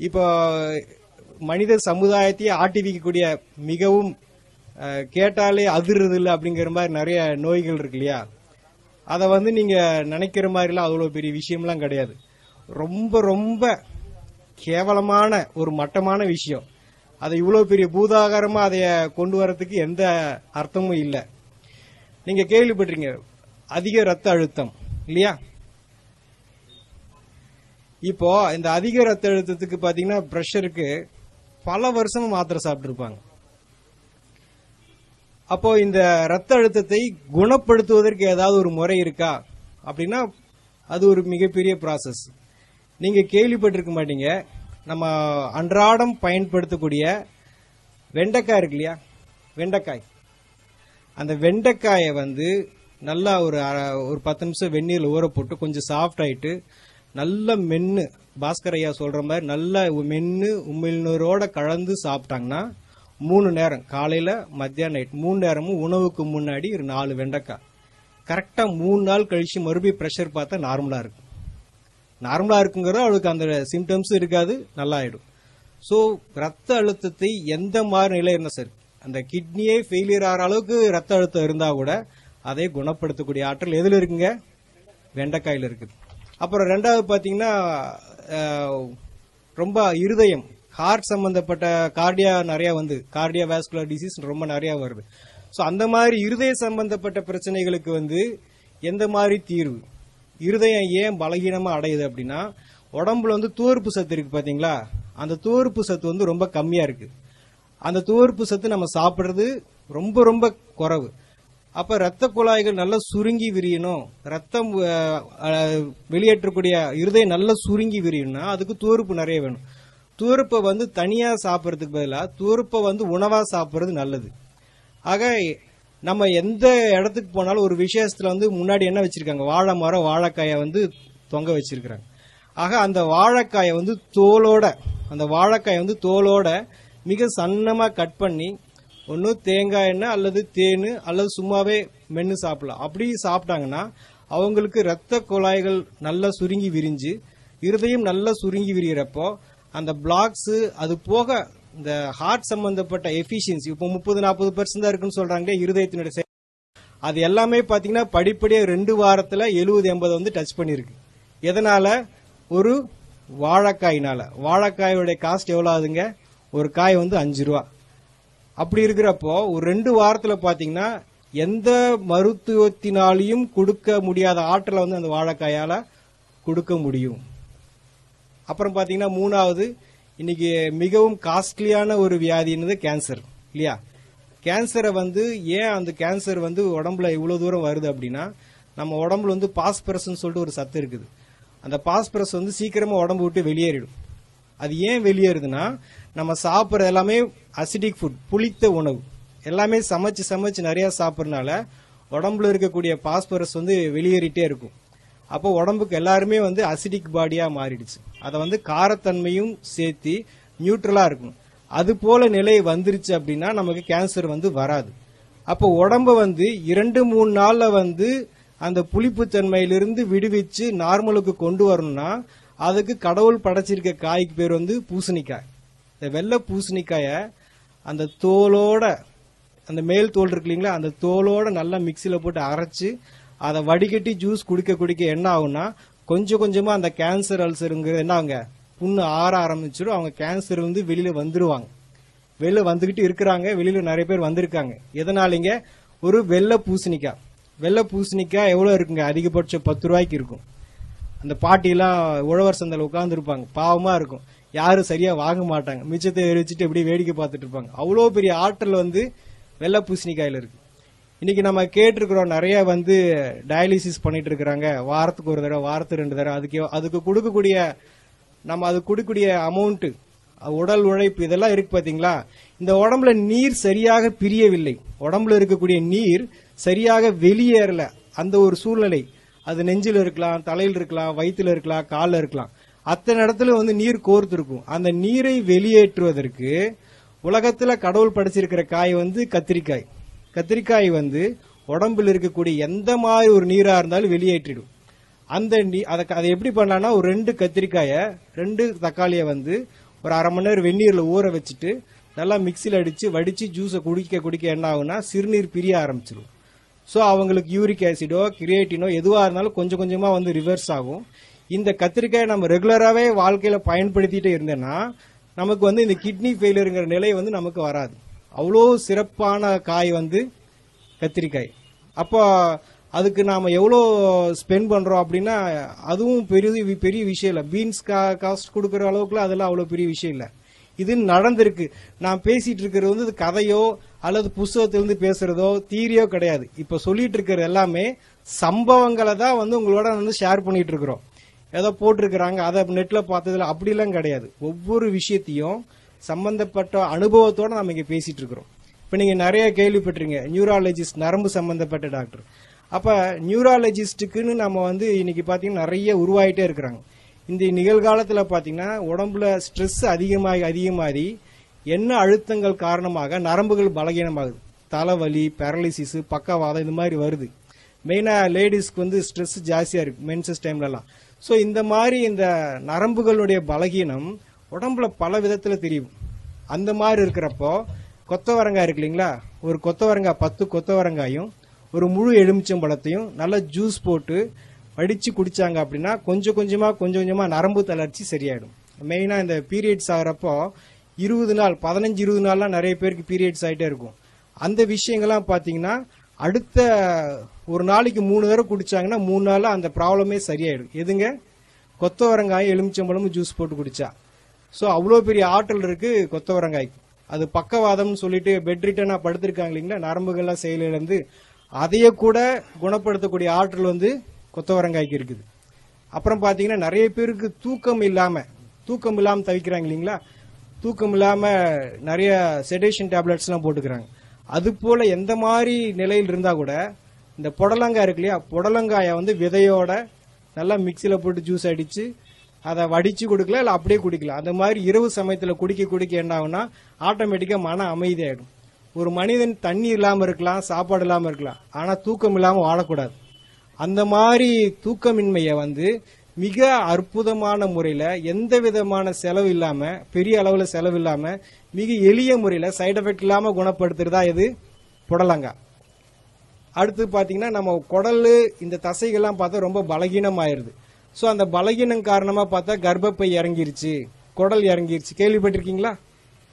இப்போ மனித சமுதாயத்தையே ஆட்டி வைக்கக்கூடிய மிகவும் கேட்டாலே அதிர்றது இல்லை அப்படிங்கிற மாதிரி நிறைய நோய்கள் இருக்கு இல்லையா? அதை வந்து நீங்க நினைக்கிற மாதிரிலாம் அவ்வளோ பெரிய விஷயம்லாம் கிடையாது. ரொம்ப ரொம்ப கேவலமான ஒரு மட்டமான விஷயம். அதை இவ்வளோ பெரிய பூதாகாரமா அதைய கொண்டு வரதுக்கு எந்த அர்த்தமும் இல்லை. நீங்க கேள்விப்பட்டிருங்க அதிக ரத்த அழுத்தம் இல்லையா? இப்போ இந்த அதிக ரத்த அழுத்தத்துக்கு பாத்தீங்கன்னா பிரஷருக்கு பல வருஷமா மாத்திரை சாப்பிட்டு இருப்பாங்க. அப்போ இந்த ரத்த அழுத்தத்தை குணப்படுத்துவதற்கு ஏதாவது ஒரு முறை இருக்கா அப்படின்னா அது ஒரு மிகப்பெரிய ப்ராசஸ். நீங்க கேள்விப்பட்டிருக்க மாட்டீங்க, நம்ம அன்றாடம் பயன்படுத்தக்கூடிய வெண்டைக்காய் இருக்கு இல்லையா? வெண்டைக்காய், அந்த வெண்டைக்காயை வந்து நல்லா ஒரு 10 நிமிஷம் வெந்நீரில் ஊற போட்டு கொஞ்சம் சாஃப்ட் ஆயிட்டு நல்ல மென்னு, பாஸ்கர் ஐயா சொல்ற மாதிரி நல்ல மென்னு உமிழ்நீரோட கலந்து சாப்பிட்டாங்கன்னா 3 நேரம், காலையில மத்தியானம் நைட் 3 நேரமும் உணவுக்கு முன்னாடி ஒரு 4 வெண்டைக்காய் கரெக்டா 3 நாள் கழிச்சு மறுபடியும் பிரஷர் பார்த்தா நார்மலா இருக்கு. நார்மலா இருக்குங்கிறது அவளுக்கு அந்த சிம்டம்ஸ் இருக்காது, நல்லா ஆயிடும். ஸோ ரத்த அழுத்தத்தை எந்த மாதிரி நிலை இருந்தா சரி, அந்த கிட்னியே ஃபெயிலியர் ஆகிற அளவுக்கு ரத்த அழுத்தம் இருந்தா கூட அதை குணப்படுத்தக்கூடிய ஆற்றல் எதுல இருக்குங்க? வெண்டைக்காயில இருக்குது. அப்புறம் ரெண்டாவது பாத்தீங்கன்னா ரொம்ப இருதயம், ஹார்ட் சம்பந்தப்பட்ட கார்டியா நிறைய வந்து கார்டியா வாஸ்குலர் டிசீஸ் ரொம்ப நிறைய வருது. ஸோ அந்த மாதிரி இருதய சம்பந்தப்பட்ட பிரச்சனைகளுக்கு வந்து எந்த மாதிரி தீர்வு? இருதயம் ஏன் பலகீனமா அடையுது அப்படின்னா உடம்புல வந்து துவர்ப்பு சத்து இருக்கு பாத்தீங்களா? அந்த துவர்ப்பு சத்து வந்து ரொம்ப கம்மியா இருக்கு. அந்த துவர்ப்பு சத்து நம்ம சாப்பிடுறது ரொம்ப ரொம்ப குறைவு. அப்ப ரத்த குழாய்கள் நல்லா சுருங்கி விரியணும், ரத்தம் வெளியேற்றக்கூடிய இருதயம் நல்லா சுருங்கி விரியணும்னா அதுக்கு துவர்ப்பு நிறைய வேணும். துவர்ப்பை வந்து தனியா சாப்பிட்றதுக்கு பதிலாக துவர்ப்பை வந்து உணவா சாப்பிட்றது நல்லது. ஆக நம்ம எந்த இடத்துக்கு போனாலும் ஒரு விசேஷத்துல வந்து முன்னாடி என்ன வச்சிருக்காங்க? வாழை மரம், வாழைக்காயை வந்து தொங்க வச்சிருக்காங்க. ஆக அந்த வாழைக்காயை வந்து தோலோட, அந்த வாழைக்காயை வந்து தோலோட மிக சன்னமா கட் பண்ணி ஒன்னு தேங்காய் எண்ணெய் அல்லது தேன் அல்லது சும்மாவே மென்னு சாப்பிடலாம். அப்படி சாப்பிட்டாங்கன்னா அவங்களுக்கு ரத்த குழாய்கள் நல்லா சுருங்கி விரிஞ்சு இருதயம் நல்லா சுருங்கி விரியறப்போ அந்த பிளாக்ஸ், அது போக இந்த ஹார்ட் சம்பந்தப்பட்ட எஃபிஷியன்சி இப்போ 30-40% தான் இருக்குன்னு சொல்றாங்க இருதயத்தினுடைய, அது எல்லாமே பாத்தீங்கன்னா படிப்படியா 2 வாரத்துல 70-80 வந்து டச் பண்ணிருக்கு. எதனால? ஒரு வாழைக்காயினால. வாழைக்காயோட காஸ்ட் எவ்வளவு ஆகுதுங்க? ஒரு காய் வந்து 5 ரூபா. அப்படி இருக்கிறப்போ ஒரு 2 வாரத்துல பாத்தீங்கன்னா எந்த மருத்துவத்தினாலையும் கொடுக்க முடியாத ஆற்றலை வந்து அந்த வாழைக்காயால கொடுக்க முடியும். அப்புறம் பாத்தீங்கன்னா 3வது, இன்னைக்கு மிகவும் காஸ்ட்லியான ஒரு வியாதின்றது கேன்சர் இல்லையா? கேன்சரை வந்து ஏன் அந்த கேன்சர் வந்து உடம்புல இவ்வளவு தூரம் வருது அப்படின்னா நம்ம உடம்புல வந்து பாஸ்பரஸ் சொல்லிட்டு ஒரு சத்து இருக்குது. அந்த பாஸ்பரஸ் வந்து சீக்கிரமா உடம்பு விட்டு வெளியேறிடும். அது ஏன் வெளியேறுதுன்னா நம்ம சாப்பிட்ற எல்லாமே அசிடிக் ஃபுட், புளித்த உணவு எல்லாமே சமைச்சு சமைச்சு நிறைய சாப்பிட்றதுனால உடம்புல இருக்கக்கூடிய பாஸ்பரஸ் வந்து வெளியேறிட்டே இருக்கும். அப்போ உடம்புக்கு எல்லாருமே வந்து அசிடிக் பாடியா மாறிடுச்சு. அதை வந்து காரத்தன்மையும் சேர்த்து நியூட்ரலா இருக்கும். அது போல நிலை வந்துருச்சு அப்படின்னா நமக்கு கேன்சர் வந்து வராது. அப்போ உடம்ப வந்து 2-3 நாள்ல வந்து அந்த புளிப்புத்தன்மையிலிருந்து விடுவிச்சு நார்மலுக்கு கொண்டு வரணும்னா அதுக்கு கடவுள் படைச்சிருக்க காய்க்கு பேர் வந்து பூசணிக்காய். இந்த வெள்ளை பூசணிக்காய அந்த தோலோட, அந்த மேல் தோல் இருக்கு இல்லைங்களா, அந்த தோலோட நல்லா மிக்சியில போட்டு அரைச்சு அதை வடிகட்டி ஜூஸ் குடிக்க குடிக்க என்ன ஆகும்னா கொஞ்சம் கொஞ்சமா அந்த கேன்சர் அல்சருங்கிறது என்ன ஆகுங்க, புண்ணு ஆற ஆரம்பிச்சிடும். அவங்க கேன்சர் வந்து வெளியில வந்துருவாங்க. வெளியில வந்துகிட்டு இருக்கிறாங்க, வெளியில நிறைய பேர் வந்திருக்காங்க. எதனாலங்க? ஒரு வெள்ளை பூசணிக்காய். வெள்ளை பூசணிக்காய் எவ்வளவு இருக்குங்க? அதிகபட்சம் 10 ரூபாய்க்கு இருக்கும். அந்த பாட்டியெல்லாம் உழவர் சந்தையில் உட்கார்ந்து இருப்பாங்க, பாவமா இருக்கும், யாரும் சரியா வாங்க மாட்டாங்க, மிச்சத்தை எரிச்சிட்டு எப்படி வேடிக்கை பார்த்துட்டு இருப்பாங்க. அவ்வளோ பெரிய ஆற்றல் வந்து வெள்ளை பூசணிக்காயில இருக்கு. இன்னைக்கு நம்ம கேட்டிருக்கிறோம் நிறைய வந்து டயாலிசிஸ் பண்ணிட்டு இருக்கிறாங்க, வாரத்துக்கு ஒரு தடவை, வாரத்துக்கு 2 தடவை. அதுக்கு கொடுக்கக்கூடிய நம்ம அது கொடுக்கக்கூடிய அமௌண்ட், உடல் உழைப்பு இதெல்லாம் இருக்கு பாத்தீங்களா? இந்த உடம்புல நீர் சரியாக பிரியவில்லை, உடம்புல இருக்கக்கூடிய நீர் சரியாக வெளியேறல. அந்த ஒரு சூழ்நிலை, அது நெஞ்சில் இருக்கலாம், தலையில் இருக்கலாம், வயிற்றுல இருக்கலாம், காலில் இருக்கலாம், அத்தனை இடத்துல வந்து நீர் கோர்த்து இருக்கும். அந்த நீரை வெளியேற்றுவதற்கு உலகத்துல கடவுள் படைச்சிருக்கிற காய் வந்து கத்திரிக்காய். கத்திரிக்காய் வந்து உடம்புல இருக்கக்கூடிய எந்த மாதிரி ஒரு நீரா இருந்தாலும் வெளியேற்றிடும். அந்த அதை எப்படி பண்ணலாம்னா ஒரு 2 கத்திரிக்காய 2 தக்காளியை வந்து ஒரு அரை மணி நேரம் வெந்நீரில் ஊற வச்சுட்டு நல்லா மிக்சியில் அடித்து வடித்து ஜூஸை குடிக்க என்ன ஆகுனா சிறுநீர் பிரிய ஆரம்பிச்சிடும். ஸோ அவங்களுக்கு யூரிக் ஆசிடோ கிரியேட்டினோ எதுவாக இருந்தாலும் கொஞ்சம் கொஞ்சமாக வந்து ரிவர்ஸ் ஆகும். இந்த கத்திரிக்காயை நம்ம ரெகுலராகவே வாழ்க்கையில் பயன்படுத்திட்டே இருந்தேன்னா நமக்கு வந்து இந்த கிட்னி ஃபெயிலியருங்கிற நிலை வந்து நமக்கு வராது. அவ்வளோ சிறப்பான காய் வந்து கத்திரிக்காய். அப்போ அதுக்கு நாம் எவ்வளோ ஸ்பெண்ட் பண்ணுறோம் அப்படின்னா அதுவும் பெரிய விஷயம் இல்லை. பீன்ஸ் காஸ்ட் கொடுக்குற அளவுக்குலாம் அதெல்லாம் அவ்வளோ பெரிய விஷயம் இல்லை. இது நடந்திருக்கு. நான் பேசிட்டு இருக்கிறது வந்து கதையோ அல்லது புஸ்தகத்திலிருந்து பேசுறதோ தீரியோ கிடையாது. இப்போ சொல்லிட்டு இருக்கிறது எல்லாமே சம்பவங்களை தான் வந்து உங்களோட வந்து ஷேர் பண்ணிட்டு இருக்கிறோம். ஏதோ போட்டிருக்கிறாங்க அதை நெட்ல பார்த்ததுல அப்படிலாம் கிடையாது. ஒவ்வொரு விஷயத்தையும் சம்பந்தப்பட்ட அனுபவத்தோட நம்ம இங்க பேசிட்டு இருக்கிறோம். இப்ப நீங்க நிறைய கேள்விப்பட்டிருங்க நியூராலஜிஸ்ட், நரம்பு சம்பந்தப்பட்ட டாக்டர். அப்ப நியூராலஜிஸ்டுக்குன்னு நம்ம வந்து இன்னைக்கு பாத்தீங்கன்னா நிறைய உருவாயிட்டே இருக்கிறாங்க. இந்த நிகழ்காலத்துல பாத்தீங்கன்னா உடம்புல ஸ்ட்ரெஸ் அதிகமாகி என்ன அழுத்தங்கள் காரணமாக நரம்புகள் பலகீனமாகுது. தலைவலி, பேரலிசிஸ், பக்கவாதம் இந்த மாதிரி வருது. மெயினா லேடிஸ்க்கு வந்து ஸ்ட்ரெஸ் ஜாஸ்தியா இருக்கு மென்சஸ் டைம்லலாம். ஸோ இந்த மாதிரி இந்த நரம்புகளுடைய பலகீனம் உடம்புல பல விதத்துல தெரியும். அந்த மாதிரி இருக்கிறப்போ கொத்தவரங்காய் இருக்கு இல்லைங்களா, ஒரு கொத்தவரங்காய் 10 கொத்தவரங்காயும் ஒரு முழு எலுமிச்சம்பழத்தையும் நல்லா ஜூஸ் போட்டு வடிச்சு குடிச்சாங்க அப்படின்னா கொஞ்சம் கொஞ்சமா நரம்பு தளர்ச்சி சரியாயிடும். மெயினா இந்த பீரியட்ஸ் ஆகிறப்போ 20 நாள் 15-20 நாள்லாம் நிறைய பேருக்கு பீரியட்ஸ் ஆகிட்டே இருக்கும். அந்த விஷயங்கள்லாம் பார்த்தீங்கன்னா அடுத்த ஒரு நாளைக்கு 3 தடவை குடிச்சாங்கன்னா 3 நாள்ல அந்த ப்ராப்ளமே சரியாயிடும். எதுங்க? கொத்தவரங்காய் எலுமிச்சம்பழமும் ஜூஸ் போட்டு குடிச்சா. ஸோ அவ்வளோ பெரிய ஆற்றல் இருக்கு கொத்தவரங்காய்க்கு. அது பக்கவாதம்னு சொல்லிட்டு பெட் ரிட்டனா படுத்திருக்காங்க இல்லைங்களா, நரம்புகள்லாம் செயலிழந்து அதையே கூட குணப்படுத்தக்கூடிய ஆற்றல் வந்து கொத்தவரங்காய்க்கு இருக்குது. அப்புறம் பார்த்தீங்கன்னா நிறைய பேருக்கு தூக்கம் இல்லாம தவிக்கிறாங்க இல்லைங்களா, தூக்கம் இல்லாம நிறைய செடேஷன் டேப்லெட்ஸ்லாம் போட்டுக்கிறாங்க. அது போல எந்த மாதிரி நிலையில் இருந்தா கூட இந்த புடலங்காய் இருக்கு இல்லையா, புடலங்காயை வந்து விதையோட நல்லா மிக்சியில் போட்டு ஜூஸ் அடிச்சு அதை வடிச்சு கொடுக்கலாம், இல்லை அப்படியே குடிக்கலாம். அந்த மாதிரி இரவு சமயத்தில் குடிக்க என்ன ஆகும்னா ஆட்டோமேட்டிக்காக மன அமைதியாயிடும். ஒரு மனிதன் தண்ணி இல்லாமல் இருக்கலாம், சாப்பாடு இல்லாமல் இருக்கலாம், ஆனால் தூக்கம் இல்லாமல் வாழக்கூடாது. அந்த மாதிரி தூக்கமின்மையை வந்து மிக அற்புதமான முறையில் எந்த விதமான செலவு இல்லாம, பெரிய அளவுல செலவு இல்லாம, மிக எளிய முறையில் சைடு எஃபெக்ட் இல்லாம குணப்படுத்துறதா இது புடலங்காய். அடுத்து பாத்தீங்கன்னா நம்ம குடல் இந்த தசைகள்லாம் பார்த்தா ரொம்ப பலகீனம் ஆயிருது. ஸோ அந்த பலகீனம் காரணமா பார்த்தா கர்ப்பப்பை இறங்கிருச்சு, குடல் இறங்கிருச்சு. கேள்விப்பட்டிருக்கீங்களா?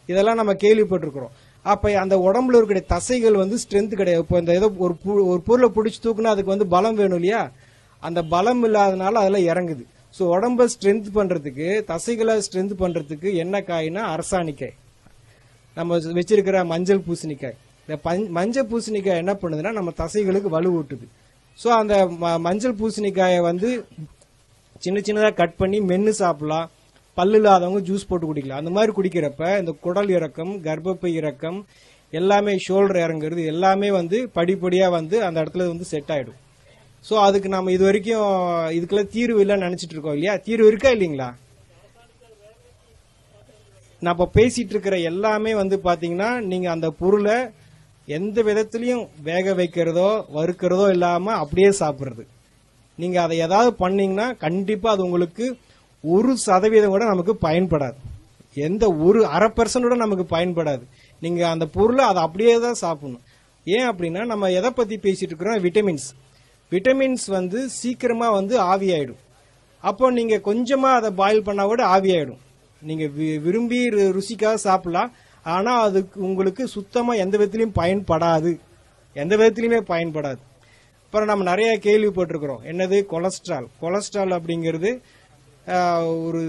இதெல்லாம் நம்ம கேள்விப்பட்டிருக்கிறோம். அப்ப அந்த உடம்புல இருக்கிற தசைகள் வந்து ஸ்ட்ரென்த் கிடையாது. இப்போ இந்த ஏதோ ஒரு பொருளை பிடிச்சி தூக்குனா அதுக்கு வந்து பலம் வேணும் இல்லையா, அந்த பலம் இல்லாதனால அதெல்லாம் இறங்குது. ஸோ உடம்ப ஸ்ட்ரென்த் பண்றதுக்கு, தசைகளை ஸ்ட்ரென்த் பண்றதுக்கு என்ன காய்னா அரசாணிக்காய். நம்ம வச்சிருக்கிற மஞ்சள் பூசணிக்காய். இந்த மஞ்சள் பூசணிக்காய் என்ன பண்ணுதுன்னா நம்ம தசைகளுக்கு வலு ஊட்டுது. ஸோ அந்த மஞ்சள் பூசணிக்காயை வந்து சின்னதாக கட் பண்ணி மென்னு சாப்பிடலாம். பல்லு இல்லாதவங்க ஜூஸ் போட்டு குடிக்கலாம். அந்த மாதிரி குடிக்கிறப்ப இந்த குடல் இறக்கம், கர்ப்பப்பை இறக்கம் எல்லாமே, ஷோல்டர் இறங்குறது எல்லாமே வந்து படிப்படியா வந்து அந்த இடத்துல வந்து செட் ஆயிடும். ஸோ அதுக்கு நம்ம இது வரைக்கும் இதுக்கெல்லாம் தீர்வு இல்லைன்னு நினைச்சிட்டு இருக்கோம் இல்லையா, தீர்வு இருக்கா இல்லைங்களா? நம்ம பேசிட்டு இருக்கிற எல்லாமே வந்து பாத்தீங்கன்னா நீங்க அந்த பொருளை எந்த விதத்திலையும் வேக வைக்கிறதோ வறுக்கிறதோ இல்லாம அப்படியே சாப்பிடுறது. நீங்க அதை ஏதாவது பண்ணீங்கன்னா கண்டிப்பா அது உங்களுக்கு 1% கூட நமக்கு பயன்படாது. எந்த ஒரு 0.5% கூட நமக்கு பயன்படாது. நீங்க அந்த பொருளை அதை அப்படியே தான் சாப்பிடணும். ஏன் அப்படின்னா நம்ம எதை பத்தி பேசிட்டு இருக்கிறோம்? விட்டமின்ஸ் வந்து சீக்கிரமா வந்து ஆவியாயிடும். அப்போ நீங்க கொஞ்சமா அதை பாயில் பண்ணா கூட ஆவியாயிடும். நீங்க விரும்பி ருசிக்காக சாப்பிடலாம், ஆனா அதுக்கு உங்களுக்கு சுத்தமா எந்த விதத்திலையும் பயன்படாது, எந்த விதத்திலையுமே பயன்படாது. அப்புறம் நம்ம நிறைய கேள்விப்பட்டிருக்கிறோம், என்னது கொலஸ்ட்ரால் அப்படிங்கிறது ஒரு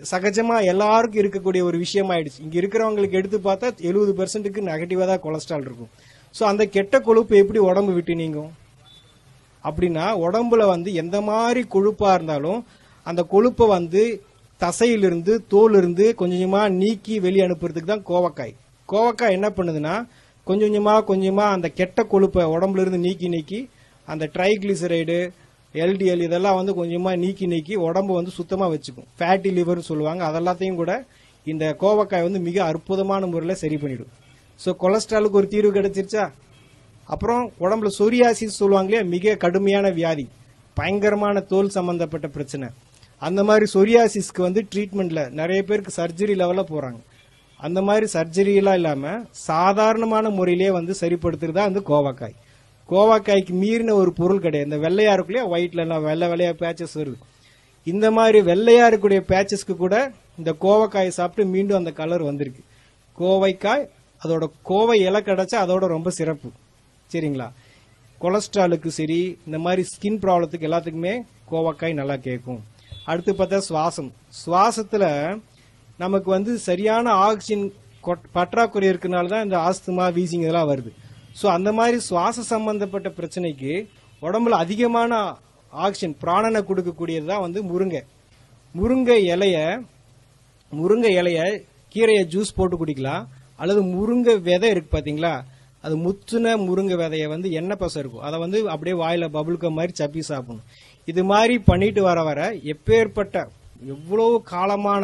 சகஜமா எல்லாருக்கும் இருக்கக்கூடிய ஒரு விஷயம் ஆயிடுச்சு. இங்க இருக்கிறவங்களுக்கு எடுத்து பார்த்தா 70% நெகட்டிவா தான் கொலஸ்ட்ரால் இருக்கும். ஸோ அந்த கெட்ட கொழுப்பு எப்படி உடம்பு விட்டு நீங்கும் அப்படின்னா, உடம்புல வந்து எந்த மாதிரி கொழுப்பா இருந்தாலும் அந்த கொழுப்பை வந்து தசையிலிருந்து தோலிருந்து கொஞ்சமா நீக்கி வெளியே அனுப்புறதுக்கு தான் கோவக்காய் என்ன பண்ணுதுன்னா கொஞ்சமா அந்த கெட்ட கொழுப்பை உடம்புல இருந்து நீக்கி அந்த ட்ரைகிளிசரைடு, எல்டிஎல் இதெல்லாம் வந்து கொஞ்சமா நீக்கி உடம்பு வந்து சுத்தமா வச்சுக்கும். ஃபேட்டி லிவர்னு சொல்லுவாங்க. அதெல்லாத்தையும் கூட இந்த கோவக்காய் வந்து மிக அற்புதமான முறையில் சரி பண்ணிடும். ஸோ கொலஸ்ட்ராலுக்கு ஒரு தீர்வு கிடைச்சிருச்சா? அப்புறம் உடம்புல சொரியாசிஸ் சொல்லுவாங்க இல்லையா, மிக கடுமையான வியாதி, பயங்கரமான தோல் சம்பந்தப்பட்ட பிரச்சனை. அந்த மாதிரி சொரியாசிஸ்க்கு வந்து ட்ரீட்மெண்ட்ல நிறைய பேருக்கு சர்ஜரி லெவல்ல போறாங்க. அந்த மாதிரி சர்ஜரி எல்லாம் இல்லாம சாதாரணமான முறையிலேயே வந்து சரிப்படுத்துறதா வந்து கோவக்காய். கோவக்காய்க்கு மீறின ஒரு பொருள் கிடையாது. இந்த வெள்ளையா இருக்குல்லையா, ஒயிட்ல எல்லாம் வெள்ளை வெள்ளையா பேச்சஸ் வருது. இந்த மாதிரி வெள்ளையா இருக்கக்கூடிய பேச்சஸ்க்கு கூட இந்த கோவக்காயை சாப்பிட்டு மீண்டும் அந்த கலர் வந்திருக்கு. கோவைக்காய் அதோட கோவை இலை கிடைச்சா அதோட ரொம்ப சிறப்பு. சரிங்களா? கொலஸ்ட்ராலுக்கு சரி, இந்த மாதிரி ஸ்கின் ப்ராப்ளத்துக்கு எல்லாத்துக்குமே கோவக்காய் நல்லா கேட்கும். அடுத்து பார்த்தா சுவாசத்துல நமக்கு வந்து சரியான ஆக்சிஜன் பற்றாக்குறை இருக்கனால தான் இந்த ஆஸ்துமா, வீசிங் இதெல்லாம் வருது. ஸோ அந்த மாதிரி சுவாச சம்பந்தப்பட்ட பிரச்சனைக்கு உடம்புல அதிகமான ஆக்சிஜன் பிராணனை கொடுக்கக்கூடியது தான் வந்து முருங்கை இலைய கீரையை ஜூஸ் போட்டு குடிக்கலாம். அல்லது முருங்கை விதை இருக்கு பாத்தீங்களா, அது முத்துன முருங்கை விதைய வந்து எண்ணெய் பசம் இருக்கும், அதை வந்து அப்படியே வாயில பபுள்க மாதிரி சப்பி சாப்பிடணும். இது மாதிரி பண்ணிட்டு வர எப்பேற்பட்ட எவ்வளவு காலமான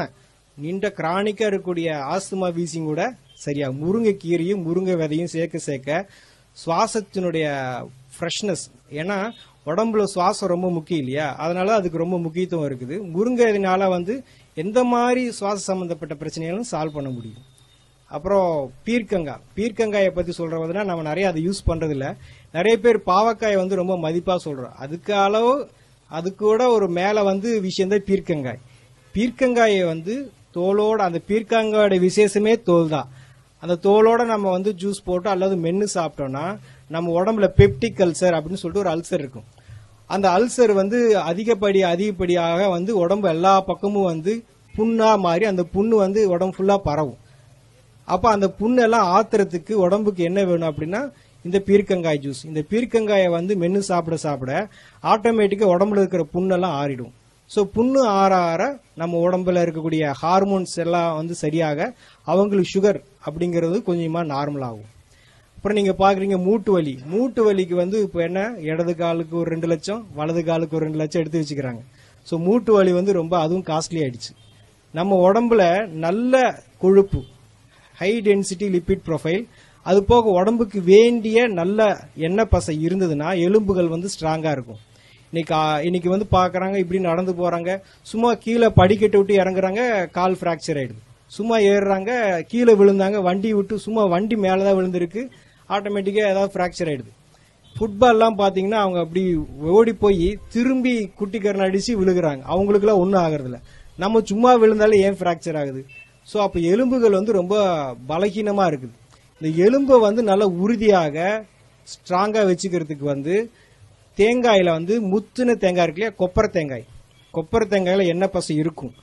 நீண்ட கிரானிக்கா இருக்கக்கூடிய ஆஸ்துமா, வீசிங் கூட சரியா. முருங்கை கீரையும் முருங்கை விதையும் சேர்க்க சுவாசத்தினுடைய ஃப்ரெஷ்னஸ், ஏன்னா உடம்புல சுவாசம் ரொம்ப முக்கியம் இல்லையா, அதனால அதுக்கு ரொம்ப முக்கியத்துவம் இருக்குது. முருங்கைனால வந்து எந்த மாதிரி சுவாச சம்பந்தப்பட்ட பிரச்சனைகளும் சால்வ் பண்ண முடியும். அப்புறம் பீர்க்கங்காயை பத்தி சொல்றதுனா நம்ம நிறைய அதை யூஸ் பண்றது இல்ல. நிறைய பேர் பாவக்காயை வந்து ரொம்ப மதிப்பா சொல்றோம். அது கூட ஒரு மேல வந்து விஷயம் தான் பீர்க்கங்காயை வந்து தோலோட, அந்த பீர்க்கங்காயோட விசேஷமே தோல் தான். அந்த தோலோட நம்ம வந்து ஜூஸ் போட்டு அல்லது மென்னு சாப்பிட்டோம்னா நம்ம உடம்புல பெப்டிக் அல்சர் அப்படின்னு சொல்லிட்டு ஒரு அல்சர் இருக்கும். அந்த அல்சர் வந்து அதிகப்படியாக வந்து உடம்பு எல்லா பக்கமும் வந்து புண்ணா மாறி அந்த புண்ணு வந்து உடம்பு ஃபுல்லா பரவும். அப்ப அந்த புண்ணெல்லாம் ஆத்துறதுக்கு உடம்புக்கு என்ன வேணும் அப்படின்னா இந்த பீர்க்கங்காய் ஜூஸ். இந்த பீர்க்கங்காயை வந்து மென்னு சாப்பிட ஆட்டோமேட்டிக்கா உடம்புல இருக்கிற புண்ணெல்லாம் ஆறிடும். ஸோ புண்ணு ஆற நம்ம உடம்புல இருக்கக்கூடிய ஹார்மோன்ஸ் எல்லாம் வந்து சரியாக அவங்களுக்கு சுகர் அப்படிங்கிறது கொஞ்சமா நார்மல் ஆகும். அப்புறம் நீங்க பாக்குறீங்க மூட்டு வலிக்கு வந்து இப்ப என்ன, இடது காலுக்கு ஒரு 2 லட்சம், வலது காலுக்கு ஒரு 2 லட்சம் எடுத்து வச்சுக்கிறாங்க. ஸோ மூட்டு வலி வந்து ரொம்ப அதுவும் காஸ்ட்லி ஆயிடுச்சு. நம்ம உடம்புல நல்ல கொழுப்பு, ஹை டென்சிட்டி லிபிட் ப்ரொஃபைல், அது போக உடம்புக்கு வேண்டிய நல்ல எண்ணெய் பசை இருந்ததுன்னா எலும்புகள் வந்து ஸ்ட்ராங்கா இருக்கும். இன்னைக்கு வந்து பாக்குறாங்க, இப்படி நடந்து போறாங்க, சும்மா கீழே படிக்கட்டு விட்டு இறங்குறாங்க, கால் பிராக்சர் ஆயிடுது. சும்மா ஏறுறாங்க, கீழே விழுந்தாங்க, வண்டி மேலதான் விழுந்திருக்கு, ஆட்டோமேட்டிக்கா ஏதாவது பிராக்சர் ஆயிடுது. ஃபுட்பால்லாம் பாத்தீங்கன்னா அவங்க அப்படி ஓடி போய் திரும்பி குட்டிக்கரணை அடிச்சு விழுகிறாங்க, அவங்களுக்கு எல்லாம் ஒன்னும் ஆகுறது இல்ல. நம்ம சும்மா விழுந்தாலும் ஏன் பிராக்சர் ஆகுது? சோ அப்ப எலும்புகள் வந்து ரொம்ப பலகீனமா இருக்குது. இந்த எலும்பை வந்து நல்ல உறுதியாக ஸ்ட்ராங்கா வச்சுக்கிறதுக்கு வந்து தேங்காயில வந்து முத்துன தேங்காய் இருக்கு இல்லையா, கொப்பரை தேங்காயில எண்ணெய் பசை இருக்கும்,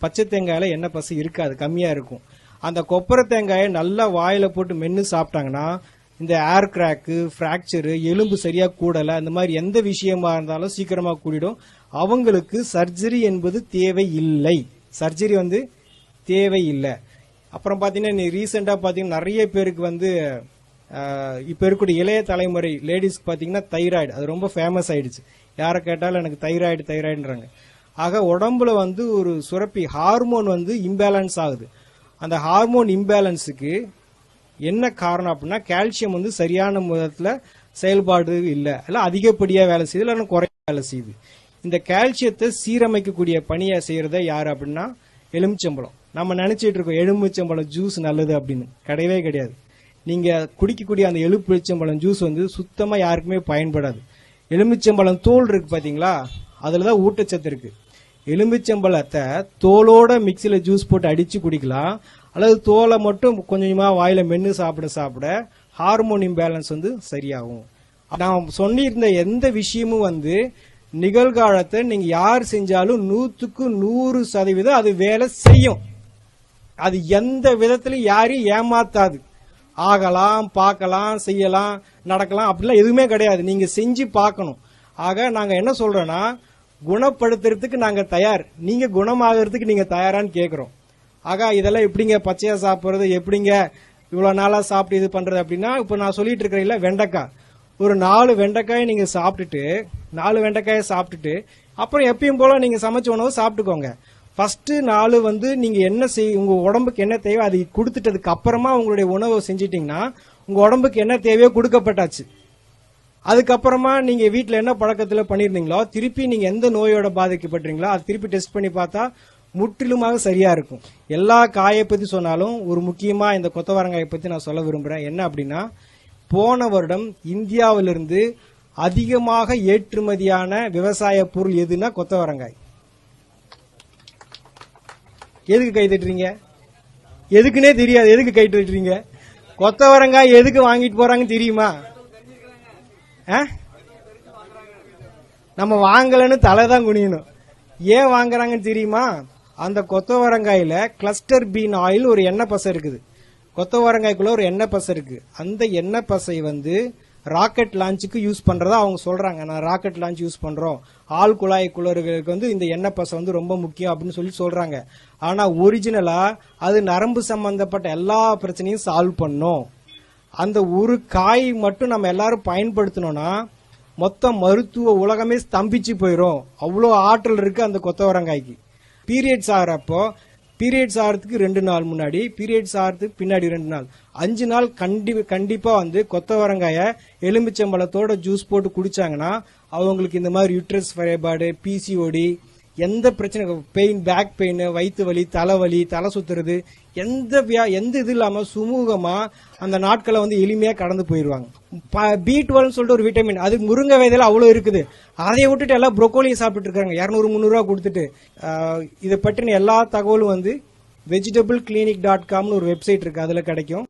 பச்சை தேங்காயில எண்ணெய் பசை இருக்காது, கம்மியா இருக்கும். அந்த கொப்பரை தேங்காயை நல்லா வாயில போட்டு மென்னு சாப்பிட்டாங்கன்னா இந்த ஏர் கிராக்கு, பிராக்சரு, எலும்பு சரியா கூடல, இந்த மாதிரி எந்த விஷயமா இருந்தாலும் சீக்கிரமா கூடிடும். அவங்களுக்கு சர்ஜரி என்பது தேவையில்லை. அப்புறம் பாத்தீங்கன்னா ரீசெண்டா பாத்தீங்கன்னா நிறைய பேருக்கு வந்து இப்ப இருக்கக்கூடிய இளைய தலைமுறை லேடிஸ்க்கு பாத்தீங்கன்னா தைராய்டு, அது ரொம்ப ஃபேமஸ் ஆயிடுச்சு. யாரை கேட்டாலும் எனக்கு தைராய்டுன்றாங்க. ஆக உடம்புல வந்து ஒரு சுரப்பி ஹார்மோன் வந்து இம்பேலன்ஸ் ஆகுது. அந்த ஹார்மோன் இம்பேலன்ஸுக்கு என்ன காரணம் அப்படின்னா கால்சியம் வந்து சரியான விதத்துல செயல்பாடு இல்லை, அதிகப்படியா வேலை செய்யுது, இல்ல குறைய வேலை செய்யுது. இந்த கால்சியத்தை சீரமைக்கக்கூடிய பணியை செய்யறத யாரு அப்படின்னா எலுமிச்சம்பழம். நம்ம நினைச்சிட்டு இருக்கோம் எலுமிச்சம்பழம் ஜூஸ் நல்லது அப்படின்னு, கிடையவே கிடையாது. நீங்க குடிக்கக்கூடிய அந்த எலுமிச்சம்பழம் ஜூஸ் வந்து சுத்தமா யாருக்குமே பயன்படாது. எலுமிச்சம்பழம் தோல் இருக்கு பாத்தீங்களா, அதுலதான் ஊட்டச்சத்து இருக்கு. எலுமிச்சம்பழத்தை தோலோட மிக்சியில ஜூஸ் போட்டு அடிச்சு குடிக்கலாம், அல்லது தோலை மட்டும் கொஞ்சமா வாயில மென்னு சாப்பிட ஹார்மோன் இம்பேலன்ஸ் வந்து சரியாகும். நான் சொன்னிருந்த எந்த விஷயமும் வந்து நிகழ்காலத்தை நீங்க யார் செஞ்சாலும் 100க்கு 100% அது வேலை செய்யும். அது எந்த விதத்திலும் யாரையும் ஏமாத்தாது. ஆகலாம், பார்க்கலாம், செய்யலாம், நடக்கலாம், அப்படிலாம் எதுவுமே கிடையாது. நீங்க செஞ்சு பார்க்கணும். ஆக நாங்க என்ன சொல்றோம்னா, குணப்படுத்துறதுக்கு நாங்க தயார், நீங்க குணமாகறதுக்கு நீங்க தயாரான்னு கேக்குறோம். ஆக இதெல்லாம் எப்படிங்க பச்சையா சாப்பிடுறது, எப்படிங்க இவ்வளவு நாளா சாப்பிட்டு இது பண்றது அப்படின்னா, இப்ப நான் சொல்லிட்டு இருக்கிறேன்ல வெண்டைக்காய், ஒரு 4 வெண்டைக்காயை நீங்க சாப்பிட்டுட்டு அப்புறம் எப்பயும் போல நீங்க சமைச்ச உணவு சாப்பிட்டுக்கோங்க. ஃபர்ஸ்ட் 4 வந்து நீங்க என்ன உங்க உடம்புக்கு என்ன தேவையோ அதை கொடுத்துட்டதுக்கு அப்புறமா உங்களுடைய உணவை செஞ்சிட்டீங்கன்னா உங்க உடம்புக்கு என்ன தேவையோ கொடுக்கப்பட்டாச்சு. அதுக்கப்புறமா நீங்க வீட்டுல என்ன பழக்கத்துல பண்ணிருந்தீங்களோ திருப்பி நீங்க எந்த நோயோட பாதிக்கப்பட்டீங்களோ அது திருப்பி டெஸ்ட் பண்ணி பார்த்தா முற்றிலுமாக சரியா இருக்கும். எல்லா காயை பத்தி சொன்னாலும் ஒரு முக்கியமா இந்த கொத்தவரங்காயை பத்தி நான் சொல்ல விரும்புறேன். என்ன அப்படின்னா, போன வருடம் இந்தியாவிலிருந்து அதிகமாக ஏற்றுமதியான விவசாய பொருள் எதுனா கொத்தவரங்காய். எதுக்கு கை தட்டுறீங்க? எதுக்குன்னே தெரியாது, எதுக்கு கை தட்டுறீங்க? கொத்தவரங்காய் எதுக்கு வாங்கிட்டு போறாங்கன்னு தெரியுமா? நம்ம வாங்கலன்னு தலைதான் குனியணும். ஏன் வாங்குறாங்கன்னு தெரியுமா? அந்த கொத்தவரங்காயில கிளஸ்டர் பீன் ஆயில் ஒரு எண்ணெய் பசை இருக்குது. கொத்தவரங்காய்க்குள்ள ஒரு எண்ணெய் பசை இருக்கு. அந்த எண்ணெய் பசை ராக்கெட் லான்ச்சுக்கு யூஸ் பண்றதா அவங்க சொல்றாங்க. நான் ராக்கெட் லான்ச் யூஸ் பண்றோம், ஆள் குழாய் குளறுகளுக்கு இந்த எண்ணெய் பசை ரொம்ப முக்கியம் அப்படின்னு சொல்லி சொல்றாங்க. ஆனா ஒரிஜினலா அது நரம்பு சம்பந்தப்பட்ட எல்லா பிரச்சனையும் சால்வ் பண்ணும். அந்த ஒரு காய் மட்டும் நம்ம எல்லாரும் பயன்படுத்தணும்னா மொத்த மருத்துவ உலகமே ஸ்தம்பிச்சு போயிடும். அவ்வளோ ஆற்றல் இருக்கு அந்த கொத்தவரங்காய்க்கு. பீரியட்ஸ் ஆகிறப்போ, பீரியட்ஸ் ஆகிறதுக்கு 2 நாள் முன்னாடி, பீரியட்ஸ் ஆகிறதுக்கு பின்னாடி 2 நாள், 5 நாள் கண்டிப்பா கொத்தவரங்காய எலுமிச்சம்பழத்தோட ஜூஸ் போட்டு குடிச்சாங்கன்னா அவங்களுக்கு இந்த மாதிரி யூட்ரஸ் ஃபைபாய்டு, பிசிஓடி, எந்த பிரச்சனை, பெயின், பேக் பெயின், வயிற்று வலி, தலைவலி, தலை சுத்துறது, எந்த இது இல்லாம சுமூகமா அந்த நாட்களை எளிமையா கடந்து போயிருவாங்க. B12 சொல்லிட்டு ஒரு விட்டமின், அது முருங்கை விதையில அவ்வளவு இருக்குது. அதை விட்டுட்டு எல்லாம் புரோக்கோலியை சாப்பிட்டு இருக்காங்க 200-300 ரூபா கொடுத்துட்டு. இதை பற்றின எல்லா தகவலும் vegetableclinic.com ஒரு வெப்சைட் இருக்கு, அதுல கிடைக்கும்.